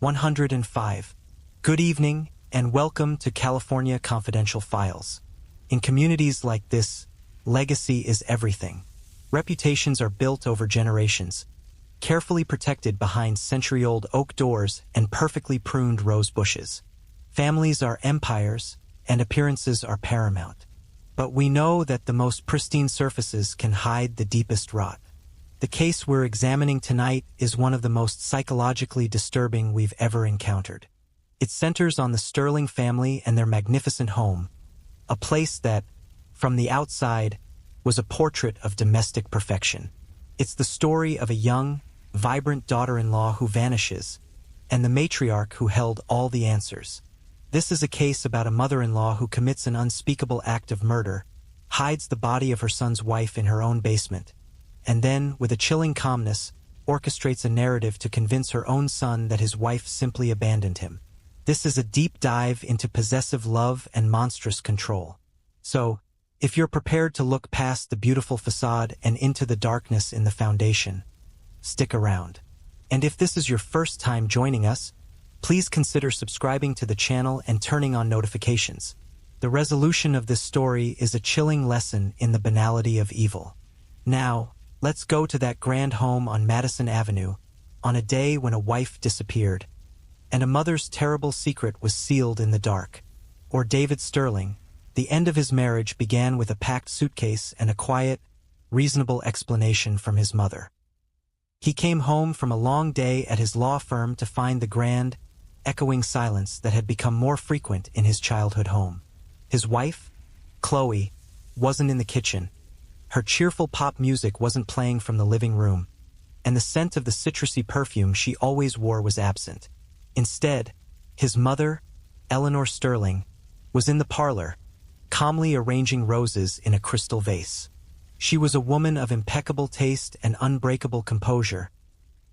105. Good evening, and welcome to California Confidential Files. In communities like this, legacy is everything. Reputations are built over generations, carefully protected behind century-old oak doors and perfectly pruned rose bushes. Families are empires, and appearances are paramount. But we know that the most pristine surfaces can hide the deepest rot. The case we're examining tonight is one of the most psychologically disturbing we've ever encountered. It centers on the Sterling family and their magnificent home, a place that, from the outside, was a portrait of domestic perfection. It's the story of a young, vibrant daughter-in-law who vanishes, and the matriarch who held all the answers. This is a case about a mother-in-law who commits an unspeakable act of murder, hides the body of her son's wife in her own basement, and then, with a chilling calmness, orchestrates a narrative to convince her own son that his wife simply abandoned him. This is a deep dive into possessive love and monstrous control. So, if you're prepared to look past the beautiful facade and into the darkness in the foundation, stick around. And if this is your first time joining us, please consider subscribing to the channel and turning on notifications. The resolution of this story is a chilling lesson in the banality of evil. Now, let's go to that grand home on Madison Avenue, on a day when a wife disappeared, and a mother's terrible secret was sealed in the dark. Or David Sterling, the end of his marriage began with a packed suitcase and a quiet, reasonable explanation from his mother. He came home from a long day at his law firm to find the grand, echoing silence that had become more frequent in his childhood home. His wife, Chloe, wasn't in the kitchen. Her cheerful pop music wasn't playing from the living room, and the scent of the citrusy perfume she always wore was absent. Instead, his mother, Eleanor Sterling, was in the parlor, calmly arranging roses in a crystal vase. She was a woman of impeccable taste and unbreakable composure,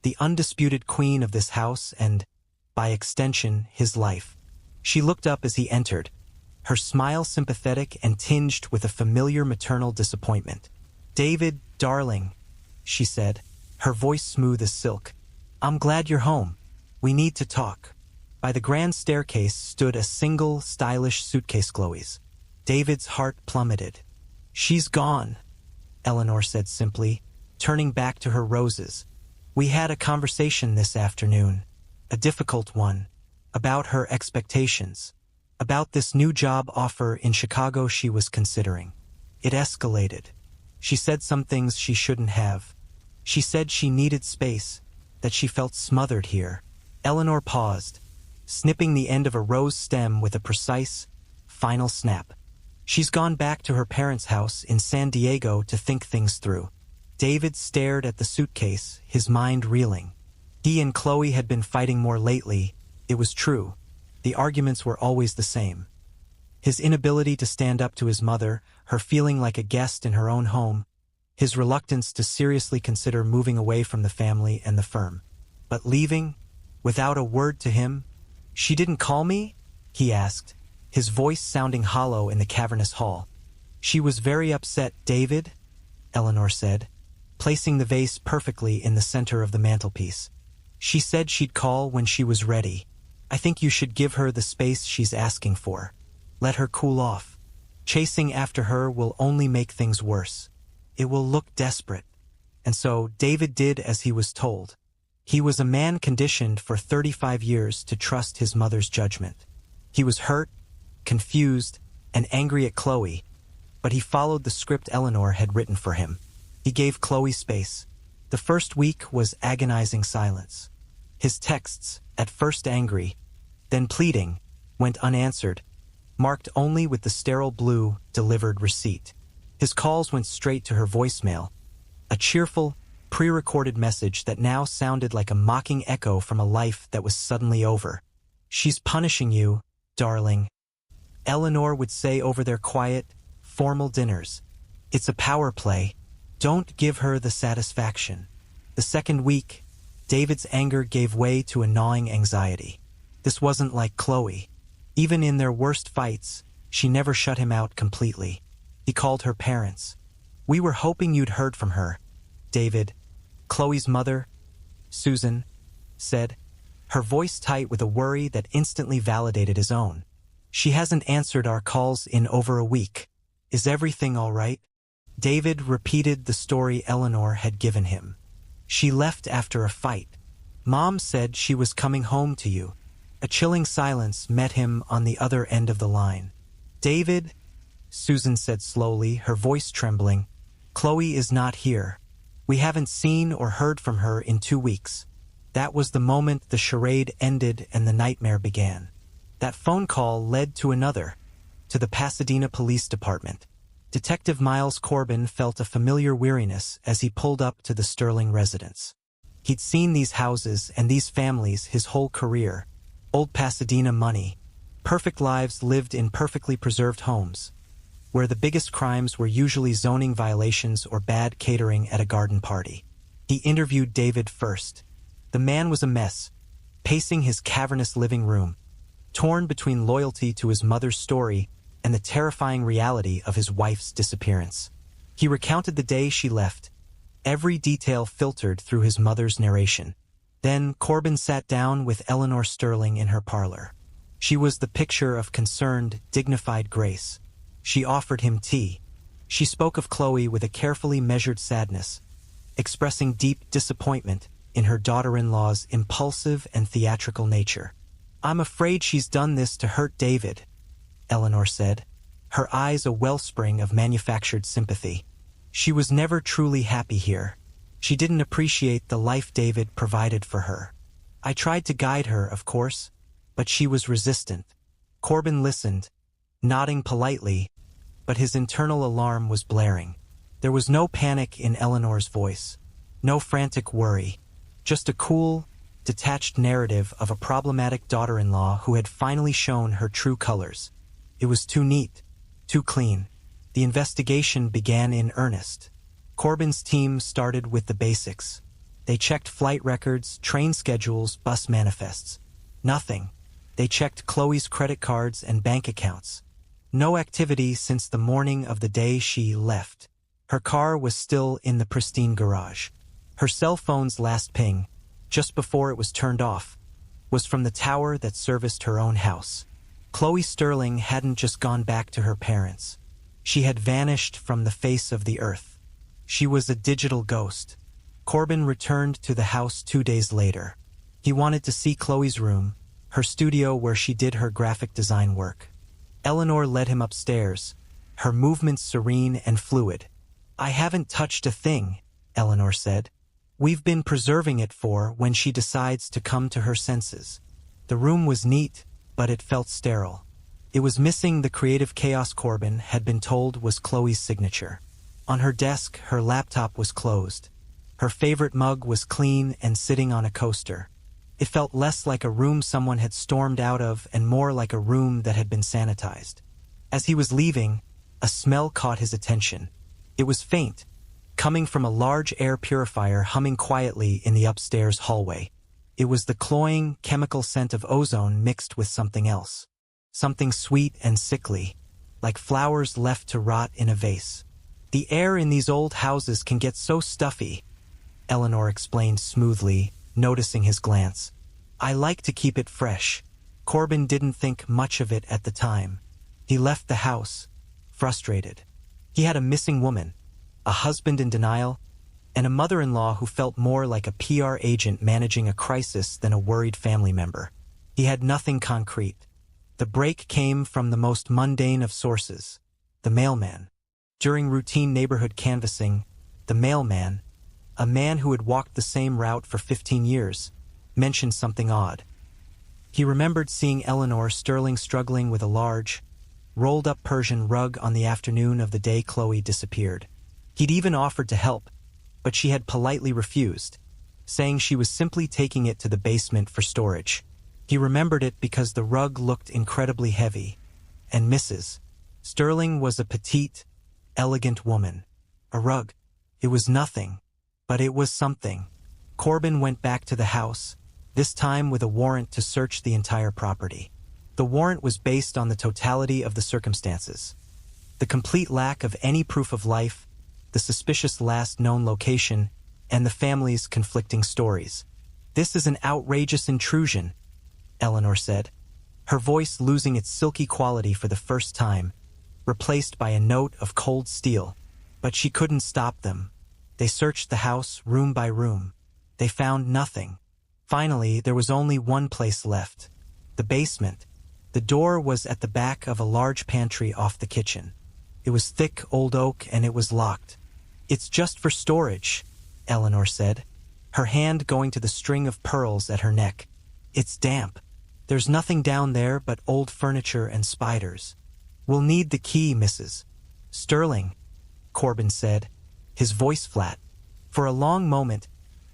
the undisputed queen of this house and, by extension, his life. She looked up as he entered, her smile sympathetic and tinged with a familiar maternal disappointment. "David, darling," she said, her voice smooth as silk. "I'm glad you're home. We need to talk." By the grand staircase stood a single, stylish suitcase. Chloe's. David's heart plummeted. "She's gone," Eleanor said simply, turning back to her roses. "We had a conversation this afternoon, a difficult one, about her expectations. About this new job offer in Chicago she was considering. It escalated. She said some things she shouldn't have. She said she needed space, that she felt smothered here." Eleanor paused, snipping the end of a rose stem with a precise, final snap. "She's gone back to her parents' house in San Diego to think things through." David stared at the suitcase, his mind reeling. He and Chloe had been fighting more lately, it was true. The arguments were always the same. His inability to stand up to his mother, her feeling like a guest in her own home, his reluctance to seriously consider moving away from the family and the firm. But leaving, without a word to him? "She didn't call me?" he asked, his voice sounding hollow in the cavernous hall. "She was very upset, David," Eleanor said, placing the vase perfectly in the center of the mantelpiece. "She said she'd call when she was ready. I think you should give her the space she's asking for. Let her cool off. Chasing after her will only make things worse. It will look desperate." And so David did as he was told. He was a man conditioned for 35 years to trust his mother's judgment. He was hurt, confused, and angry at Chloe, but he followed the script Eleanor had written for him. He gave Chloe space. The first week was agonizing silence. His texts, at first angry, then pleading, went unanswered, marked only with the sterile blue delivered receipt. His calls went straight to her voicemail, a cheerful, pre-recorded message that now sounded like a mocking echo from a life that was suddenly over. "She's punishing you, darling," Eleanor would say over their quiet, formal dinners. "It's a power play. Don't give her the satisfaction." The second week, David's anger gave way to a gnawing anxiety. This wasn't like Chloe. Even in their worst fights, she never shut him out completely. He called her parents. "We were hoping you'd heard from her," David, Chloe's mother, Susan, said. her voice tight with a worry that instantly validated his own. "She hasn't answered our calls in over a week. Is everything all right?" David repeated the story Eleanor had given him. "She left after a fight. Mom said she was coming home to you." A chilling silence met him on the other end of the line. "David," Susan said slowly, her voice trembling, "Chloe is not here. We haven't seen or heard from her in 2 weeks." That was the moment the charade ended and the nightmare began. That phone call led to another, to the Pasadena Police Department. Detective Miles Corbin felt a familiar weariness as he pulled up to the Sterling residence. He'd seen these houses and these families his whole career. Old Pasadena money. Perfect lives lived in perfectly preserved homes, where the biggest crimes were usually zoning violations or bad catering at a garden party. He interviewed David first. The man was a mess, pacing his cavernous living room, torn between loyalty to his mother's story and the terrifying reality of his wife's disappearance. He recounted the day she left, every detail filtered through his mother's narration. Then Corbin sat down with Eleanor Sterling in her parlor. She was the picture of concerned, dignified grace. She offered him tea. She spoke of Chloe with a carefully measured sadness, expressing deep disappointment in her daughter-in-law's impulsive and theatrical nature. "I'm afraid she's done this to hurt David," Eleanor said, her eyes a wellspring of manufactured sympathy. "She was never truly happy here. She didn't appreciate the life David provided for her. I tried to guide her, of course, but she was resistant." Corbin listened, nodding politely, but his internal alarm was blaring. There was no panic in Eleanor's voice, no frantic worry, just a cool, detached narrative of a problematic daughter-in-law who had finally shown her true colors. It was too neat, too clean. The investigation began in earnest. Corbin's team started with the basics. They checked flight records, train schedules, bus manifests. Nothing. They checked Chloe's credit cards and bank accounts. No activity since the morning of the day she left. Her car was still in the pristine garage. Her cell phone's last ping, just before it was turned off, was from the tower that serviced her own house. Chloe Sterling hadn't just gone back to her parents. She had vanished from the face of the earth. She was a digital ghost. Corbin returned to the house 2 days later. He wanted to see Chloe's room, her studio where she did her graphic design work. Eleanor led him upstairs, her movements serene and fluid. "I haven't touched a thing," Eleanor said. "We've been preserving it for when she decides to come to her senses." The room was neat, but it felt sterile. It was missing the creative chaos Corbin had been told was Chloe's signature. On her desk, her laptop was closed. Her favorite mug was clean and sitting on a coaster. It felt less like a room someone had stormed out of and more like a room that had been sanitized. As he was leaving, a smell caught his attention. It was faint, coming from a large air purifier humming quietly in the upstairs hallway. It was the cloying, chemical scent of ozone mixed with something else. Something sweet and sickly, like flowers left to rot in a vase. "The air in these old houses can get so stuffy," Eleanor explained smoothly, noticing his glance. "I like to keep it fresh." Corbin didn't think much of it at the time. He left the house, frustrated. He had a missing woman, a husband in denial, and a mother-in-law who felt more like a PR agent managing a crisis than a worried family member. He had nothing concrete. The break came from the most mundane of sources, the mailman. During routine neighborhood canvassing, the mailman, a man who had walked the same route for 15 years, mentioned something odd. He remembered seeing Eleanor Sterling struggling with a large, rolled-up Persian rug on the afternoon of the day Chloe disappeared. He'd even offered to help, but she had politely refused, saying she was simply taking it to the basement for storage. He remembered it because the rug looked incredibly heavy, and Mrs. Sterling was a petite, elegant woman. A rug. It was nothing, but it was something. Corbin went back to the house, this time with a warrant to search the entire property. The warrant was based on the totality of the circumstances. The complete lack of any proof of life, the suspicious last known location, and the family's conflicting stories. "This is an outrageous intrusion," Eleanor said, her voice losing its silky quality for the first time, replaced by a note of cold steel. But she couldn't stop them. They searched the house room by room. They found nothing. Finally, there was only one place left: the basement. The door was at the back of a large pantry off the kitchen. It was thick old oak and it was locked. "It's just for storage," Eleanor said, her hand going to the string of pearls at her neck. "It's damp. There's nothing down there but old furniture and spiders." "We'll need the key, Mrs. Sterling," Corbin said, his voice flat. For a long moment,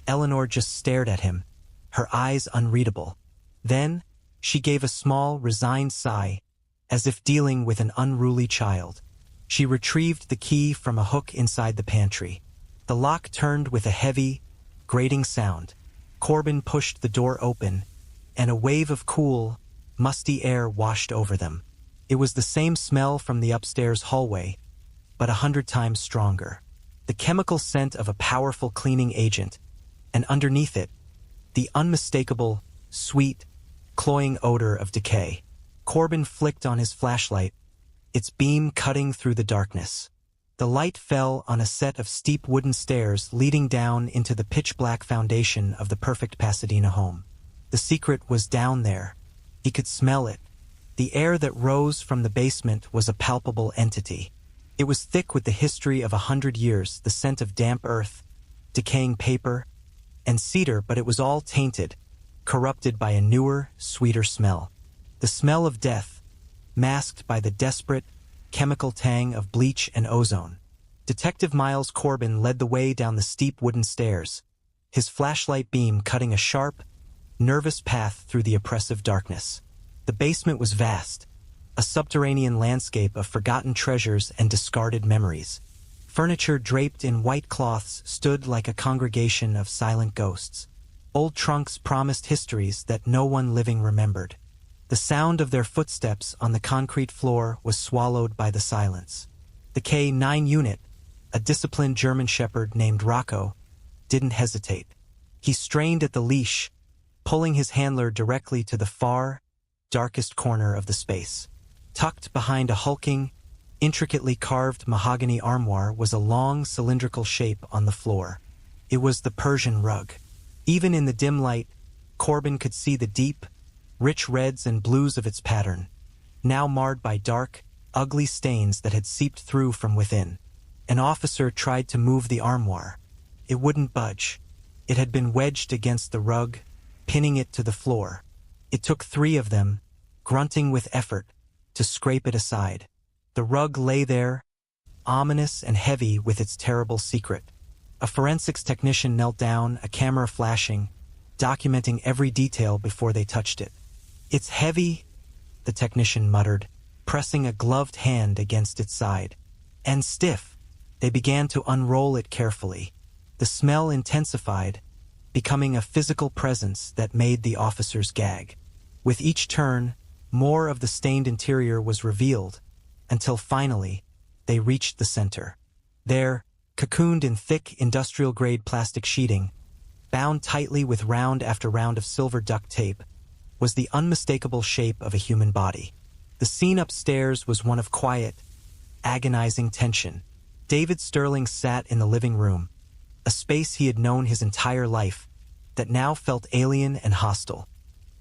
Eleanor just stared at him, her eyes unreadable. Then, she gave a small, resigned sigh, as if dealing with an unruly child. She retrieved the key from a hook inside the pantry. The lock turned with a heavy, grating sound. Corbin pushed the door open, and a wave of cool, musty air washed over them. It was the same smell from the upstairs hallway, but 100 times stronger. The chemical scent of a powerful cleaning agent, and underneath it, the unmistakable, sweet, cloying odor of decay. Corbin flicked on his flashlight, its beam cutting through the darkness. The light fell on a set of steep wooden stairs leading down into the pitch-black foundation of the perfect Pasadena home. The secret was down there. He could smell it. The air that rose from the basement was a palpable entity. It was thick with the history of 100 years, the scent of damp earth, decaying paper, and cedar, but it was all tainted, corrupted by a newer, sweeter smell. The smell of death, masked by the desperate, chemical tang of bleach and ozone. Detective Miles Corbin led the way down the steep wooden stairs, his flashlight beam cutting a sharp, nervous path through the oppressive darkness. The basement was vast, a subterranean landscape of forgotten treasures and discarded memories. Furniture draped in white cloths stood like a congregation of silent ghosts. Old trunks promised histories that no one living remembered. The sound of their footsteps on the concrete floor was swallowed by the silence. The K-9 unit, a disciplined German shepherd named Rocco, didn't hesitate. He strained at the leash, pulling his handler directly to the far, darkest corner of the space. Tucked behind a hulking, intricately carved mahogany armoire was a long, cylindrical shape on the floor. It was the Persian rug. Even in the dim light, Corbin could see the deep, rich reds and blues of its pattern, now marred by dark, ugly stains that had seeped through from within. An officer tried to move the armoire. It wouldn't budge. It had been wedged against the rug, pinning it to the floor. It took 3 of them, grunting with effort, to scrape it aside. The rug lay there, ominous and heavy with its terrible secret. A forensics technician knelt down, a camera flashing, documenting every detail before they touched it. "It's heavy," the technician muttered, pressing a gloved hand against its side. "And stiff." They began to unroll it carefully. The smell intensified, becoming a physical presence that made the officers gag. With each turn, more of the stained interior was revealed, until finally, they reached the center. There, cocooned in thick industrial-grade plastic sheeting, bound tightly with round after round of silver duct tape, was the unmistakable shape of a human body. The scene upstairs was one of quiet, agonizing tension. David Sterling sat in the living room, a space he had known his entire life, that now felt alien and hostile.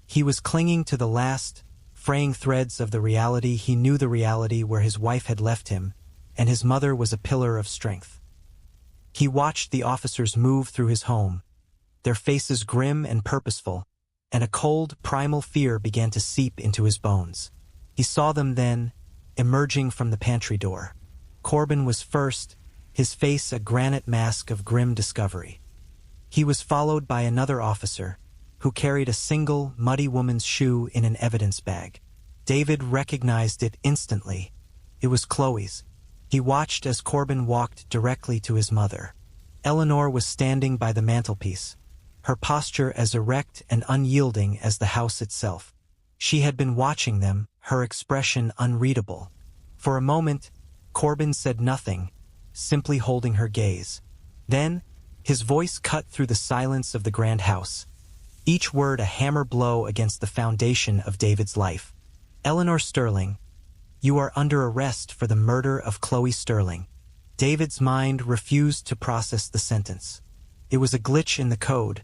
He was clinging to the last, fraying threads of the reality he knew, the reality where his wife had left him, and his mother was a pillar of strength. He watched the officers move through his home, their faces grim and purposeful, and a cold, primal fear began to seep into his bones. He saw them then, emerging from the pantry door. Corbin was first, his face a granite mask of grim discovery. He was followed by another officer, who carried a single, muddy woman's shoe in an evidence bag. David recognized it instantly. It was Chloe's. He watched as Corbin walked directly to his mother. Eleanor was standing by the mantelpiece, her posture as erect and unyielding as the house itself. She had been watching them, her expression unreadable. For a moment, Corbin said nothing, simply holding her gaze. Then, his voice cut through the silence of the grand house. each word a hammer blow against the foundation of David's life. Eleanor Sterling, you are under arrest for the murder of Chloe Sterling. David's mind refused to process the sentence. It was a glitch in the code,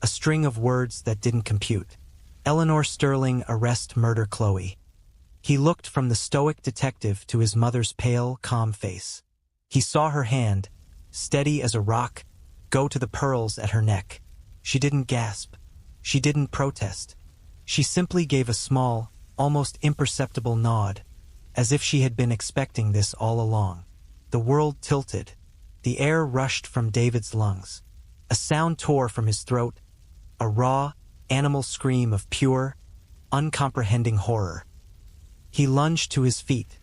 a string of words that didn't compute. Eleanor Sterling, arrest, murder Chloe. He looked from the stoic detective to his mother's pale, calm face. He saw her hand, steady as a rock, go to the pearls at her neck. She didn't gasp. She didn't protest. She simply gave a small, almost imperceptible nod, as if she had been expecting this all along. The world tilted. The air rushed from David's lungs. A sound tore from his throat, a raw, animal scream of pure, uncomprehending horror. He lunged to his feet,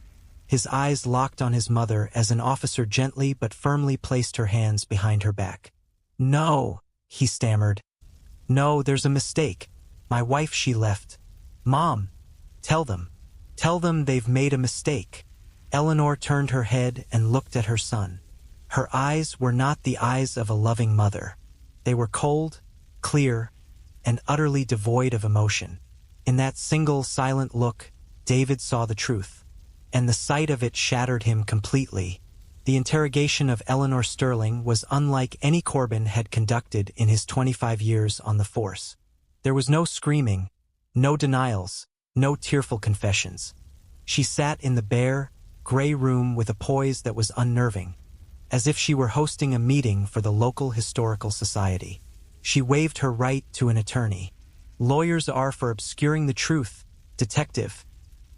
his eyes locked on his mother as an officer gently but firmly placed her hands behind her back. "No," he stammered. "No, there's a mistake. My wife, she left. Mom, tell them. Tell them they've made a mistake." Eleanor turned her head and looked at her son. Her eyes were not the eyes of a loving mother. They were cold, clear, and utterly devoid of emotion. In that single silent look, David saw the truth, and the sight of it shattered him completely. The interrogation of Eleanor Sterling was unlike any Corbin had conducted in his 25 years on the force. There was no screaming, no denials, no tearful confessions. She sat in the bare, gray room with a poise that was unnerving, as if she were hosting a meeting for the local historical society. She waived her right to an attorney. "Lawyers are for obscuring the truth, detective,"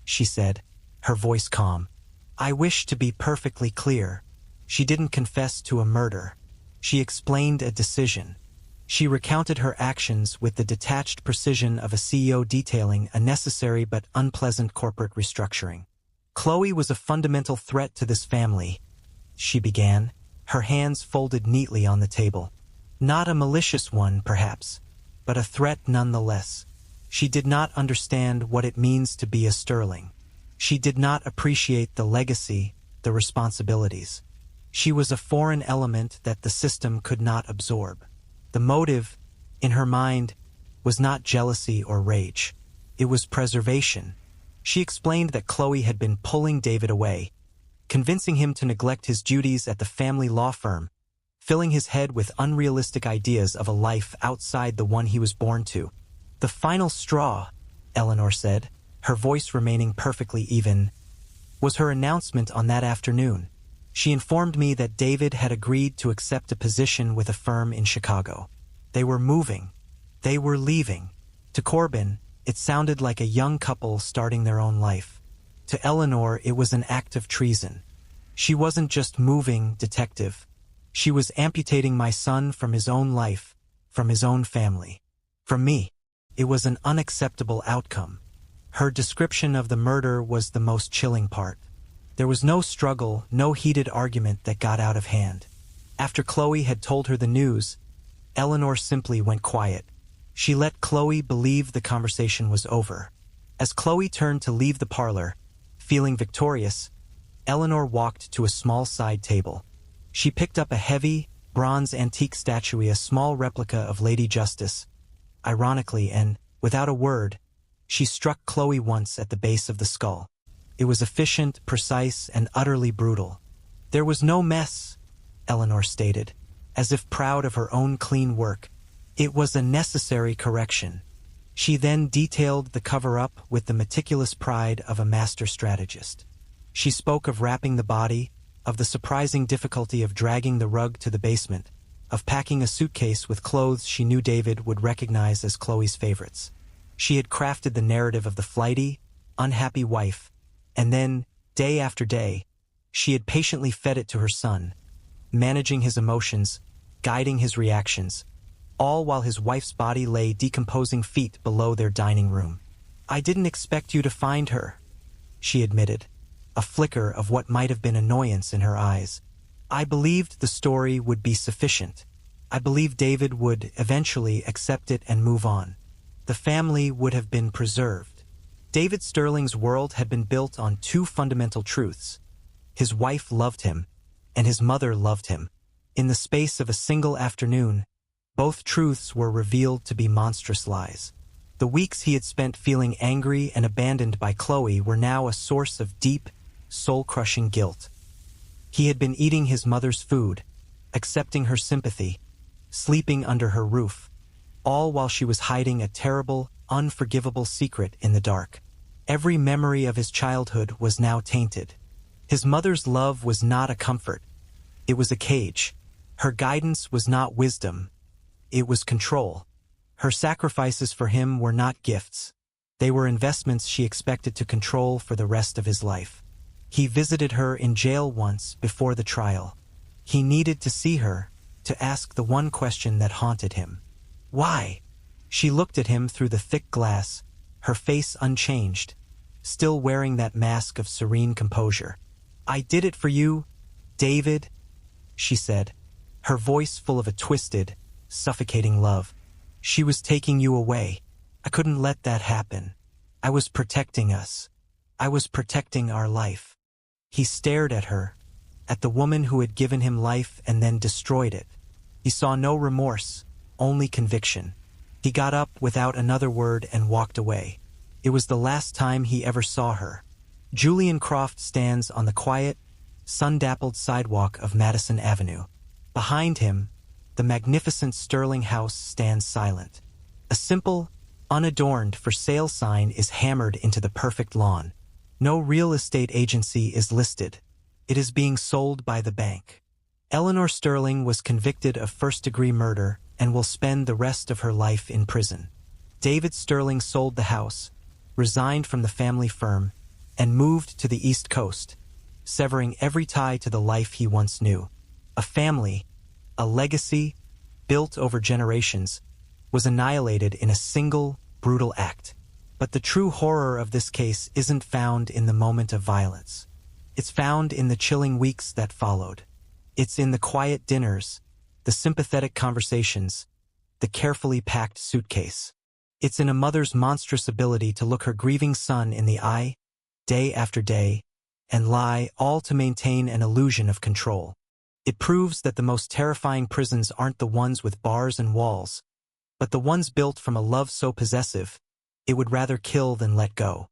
she said, her voice calm. "I wish to be perfectly clear. She didn't confess to a murder. She explained a decision. She recounted her actions with the detached precision of a CEO detailing a necessary but unpleasant corporate restructuring. Chloe was a fundamental threat to this family," she began, her hands folded neatly on the table. "Not a malicious one, perhaps, but a threat nonetheless. She did not understand what it means to be a Sterling. She did not appreciate the legacy, the responsibilities. She was a foreign element that the system could not absorb. The motive, in her mind, was not jealousy or rage. It was preservation." She explained that Chloe had been pulling David away, convincing him to neglect his duties at the family law firm, filling his head with unrealistic ideas of a life outside the one he was born to. "The final straw," Eleanor said, her voice remaining perfectly even, "was her announcement on that afternoon. She informed me that David had agreed to accept a position with a firm in Chicago. They were moving. They were leaving. To Corbin, it sounded like a young couple starting their own life. To Eleanor, it was an act of treason. She wasn't just moving, detective. She was amputating my son from his own life, from his own family. From me. It was an unacceptable outcome." Her description of the murder was the most chilling part. There was no struggle, no heated argument that got out of hand. After Chloe had told her the news, Eleanor simply went quiet. She let Chloe believe the conversation was over. As Chloe turned to leave the parlor, feeling victorious, Eleanor walked to a small side table. She picked up a heavy, bronze antique statue, a small replica of Lady Justice. Ironically, and without a word, she struck Chloe once at the base of the skull. It was efficient, precise, and utterly brutal. "There was no mess," Eleanor stated, as if proud of her own clean work. "It was a necessary correction." She then detailed the cover-up with the meticulous pride of a master strategist. She spoke of wrapping the body, of the surprising difficulty of dragging the rug to the basement, of packing a suitcase with clothes she knew David would recognize as Chloe's favorites. She had crafted the narrative of the flighty, unhappy wife, and then, day after day, she had patiently fed it to her son, managing his emotions, guiding his reactions, all while his wife's body lay decomposing feet below their dining room. "I didn't expect you to find her," she admitted, a flicker of what might have been annoyance in her eyes. "I believed the story would be sufficient. I believed David would eventually accept it and move on. The family would have been preserved." David Sterling's world had been built on two fundamental truths. His wife loved him, and his mother loved him. In the space of a single afternoon, Both truths were revealed to be monstrous lies. The weeks he had spent feeling angry and abandoned by Chloe were now a source of deep, soul-crushing guilt. He had been eating his mother's food, accepting her sympathy, sleeping under her roof, all while she was hiding a terrible, unforgivable secret in the dark. Every memory of his childhood was now tainted. His mother's love was not a comfort. It was a cage. Her guidance was not wisdom. It was control. Her sacrifices for him were not gifts. They were investments she expected to control for the rest of his life. He visited her in jail once before the trial. He needed to see her, to ask the one question that haunted him. Why? She looked at him through the thick glass, her face unchanged, still wearing that mask of serene composure. "I did it for you, David," she said, her voice full of a twisted, suffocating love. "She was taking you away. I couldn't let that happen. I was protecting us. I was protecting our life." He stared at her, at the woman who had given him life and then destroyed it. He saw no remorse, only conviction. He got up without another word and walked away. It was the last time he ever saw her. Julian Croft stands on the quiet, sun-dappled sidewalk of Madison Avenue. Behind him, the magnificent Sterling house stands silent. A simple, unadorned for sale sign is hammered into the perfect lawn. No real estate agency is listed. It is being sold by the bank. Eleanor Sterling was convicted of first-degree murder and will spend the rest of her life in prison. David Sterling sold the house, resigned from the family firm, and moved to the East Coast, severing every tie to the life he once knew. A family, a legacy, built over generations, was annihilated in a single, brutal act. But the true horror of this case isn't found in the moment of violence. It's found in the chilling weeks that followed. It's in the quiet dinners, the sympathetic conversations, the carefully packed suitcase. It's in a mother's monstrous ability to look her grieving son in the eye, day after day, and lie, all to maintain an illusion of control. It proves that the most terrifying prisons aren't the ones with bars and walls, but the ones built from a love so possessive, it would rather kill than let go.